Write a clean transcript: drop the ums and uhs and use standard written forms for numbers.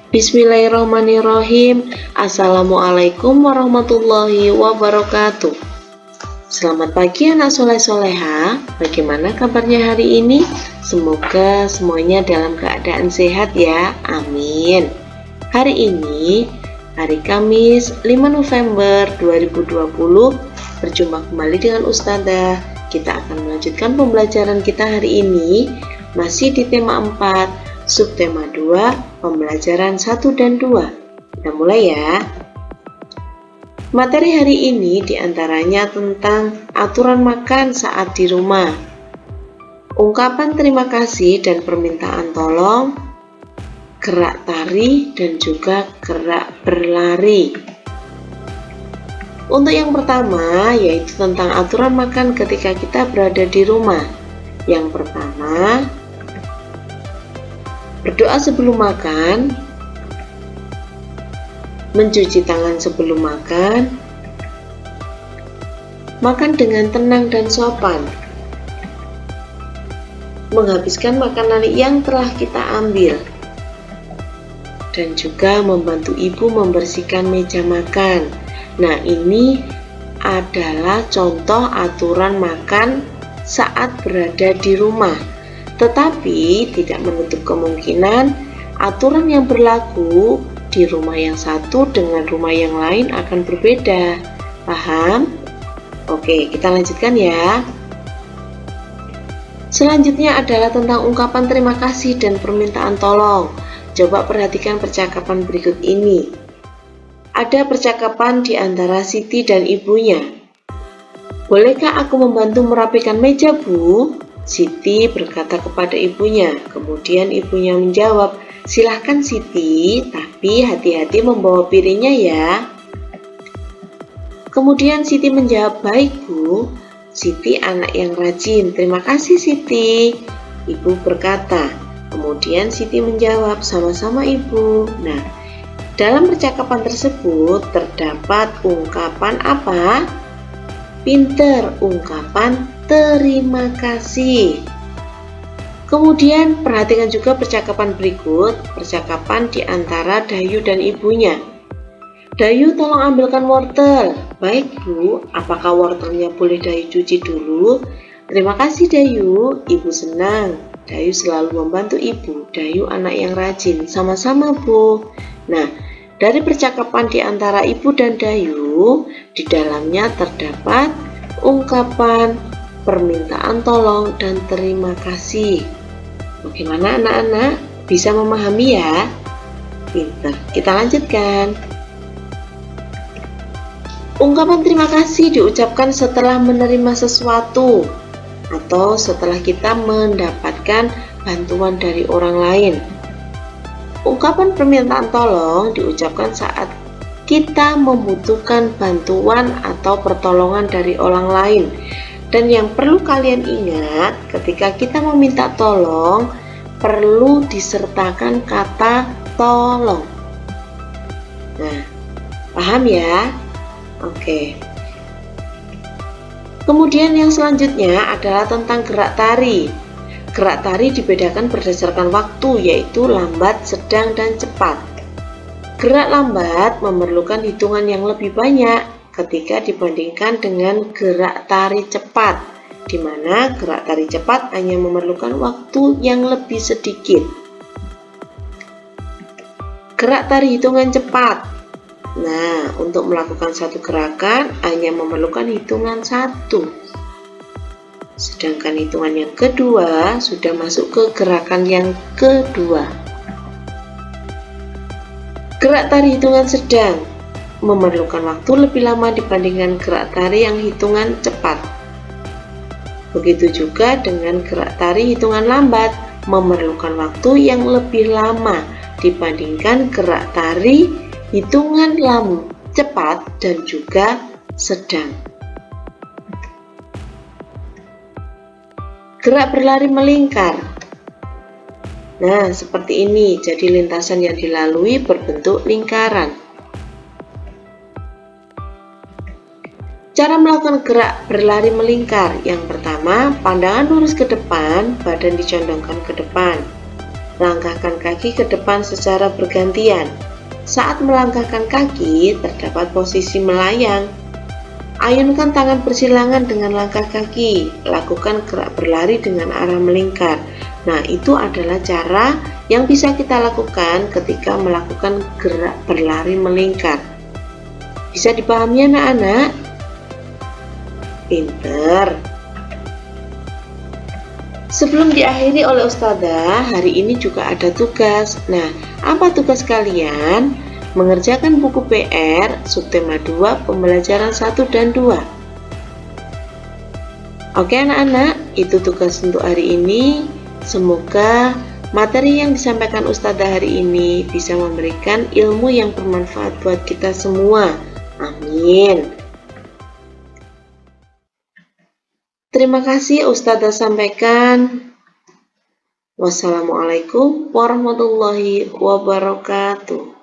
Bismillahirrahmanirrahim. Assalamualaikum warahmatullahi wabarakatuh. Selamat pagi anak soleh-soleha. Bagaimana kabarnya hari ini? Semoga semuanya dalam keadaan sehat ya. Amin. Hari ini, hari Kamis 5 November 2020, berjumpa kembali dengan Ustazah. Kita akan melanjutkan pembelajaran kita hari ini, masih di tema 4, subtema 2, pembelajaran 1 dan 2. Kita mulai ya. Materi hari ini diantaranya tentang aturan makan saat di rumah, ungkapan terima kasih dan permintaan tolong, gerak tari, dan juga gerak berlari. Untuk yang pertama, yaitu tentang aturan makan ketika kita berada di rumah. Yang pertama, berdoa sebelum makan, mencuci tangan sebelum makan, makan dengan tenang dan sopan, menghabiskan makanan yang telah kita ambil, dan juga membantu ibu membersihkan meja makan. Nah, ini adalah contoh aturan makan saat berada di rumah. Tetapi tidak menutup kemungkinan aturan yang berlaku di rumah yang satu dengan rumah yang lain akan berbeda. Paham? Oke, kita lanjutkan ya. Selanjutnya adalah tentang ungkapan terima kasih dan permintaan tolong. Coba perhatikan percakapan berikut ini. Ada percakapan di antara Siti dan ibunya. Bolehkah aku membantu merapikan meja, Bu? Siti berkata kepada ibunya. Kemudian ibunya menjawab, silahkan Siti, tapi hati-hati membawa piringnya ya. Kemudian Siti menjawab, baik Bu, Siti anak yang rajin, terima kasih Siti. Ibu berkata. Kemudian Siti menjawab, sama-sama Ibu. Nah, dalam percakapan tersebut terdapat ungkapan apa? Pinter, ungkapan terima kasih. Kemudian perhatikan juga percakapan berikut, percakapan di antara Dayu dan ibunya. Dayu, tolong ambilkan wortel. Baik Bu, apakah wortelnya boleh Dayu cuci dulu? Terima kasih Dayu, ibu senang. Dayu selalu membantu ibu. Dayu anak yang rajin, sama-sama Bu. Nah, dari percakapan di antara ibu dan Dayu, di dalamnya terdapat ungkapan permintaan tolong dan terima kasih. Bagaimana anak-anak? Bisa memahami ya? Pinter. Kita lanjutkan. Ungkapan terima kasih diucapkan setelah menerima sesuatu atau setelah kita mendapatkan bantuan dari orang lain. Ungkapan permintaan tolong diucapkan saat kita membutuhkan bantuan atau pertolongan dari orang lain. Dan yang perlu kalian ingat, ketika kita meminta tolong, perlu disertakan kata tolong. Nah, paham ya? Oke. Kemudian yang selanjutnya adalah tentang gerak tari. Gerak tari dibedakan berdasarkan waktu, yaitu lambat, sedang, dan cepat. Gerak lambat memerlukan hitungan yang lebih banyak ketika dibandingkan dengan gerak tari cepat, di mana gerak tari cepat hanya memerlukan waktu yang lebih sedikit. Gerak tari hitungan cepat. Nah, untuk melakukan satu gerakan hanya memerlukan hitungan 1. Sedangkan hitungan yang kedua sudah masuk ke gerakan yang kedua. Gerak tari hitungan sedang memerlukan waktu lebih lama dibandingkan gerak tari yang hitungan cepat. Begitu juga dengan gerak tari hitungan lambat, memerlukan waktu yang lebih lama dibandingkan gerak tari hitungan cepat dan juga sedang. Gerak berlari melingkar. Nah, seperti ini, jadi lintasan yang dilalui berbentuk lingkaran. Cara melakukan gerak berlari melingkar. Yang pertama, pandangan lurus ke depan, badan dicondongkan ke depan. Langkahkan kaki ke depan secara bergantian. Saat melangkahkan kaki, terdapat posisi melayang. Ayunkan tangan bersilangan dengan langkah kaki. Lakukan gerak berlari dengan arah melingkar. Nah, itu adalah cara yang bisa kita lakukan ketika melakukan gerak berlari melingkar. Bisa dipahami anak-anak? Pinter. Sebelum diakhiri oleh Ustazah, hari ini juga ada tugas. Nah, apa tugas kalian? Mengerjakan buku PR subtema 2 pembelajaran 1 dan 2. Oke anak-anak, itu tugas untuk hari ini. Semoga materi yang disampaikan Ustazah hari ini bisa memberikan ilmu yang bermanfaat buat kita semua. Amin. Terima kasih Ustazah sampaikan. Wassalamualaikum warahmatullahi wabarakatuh.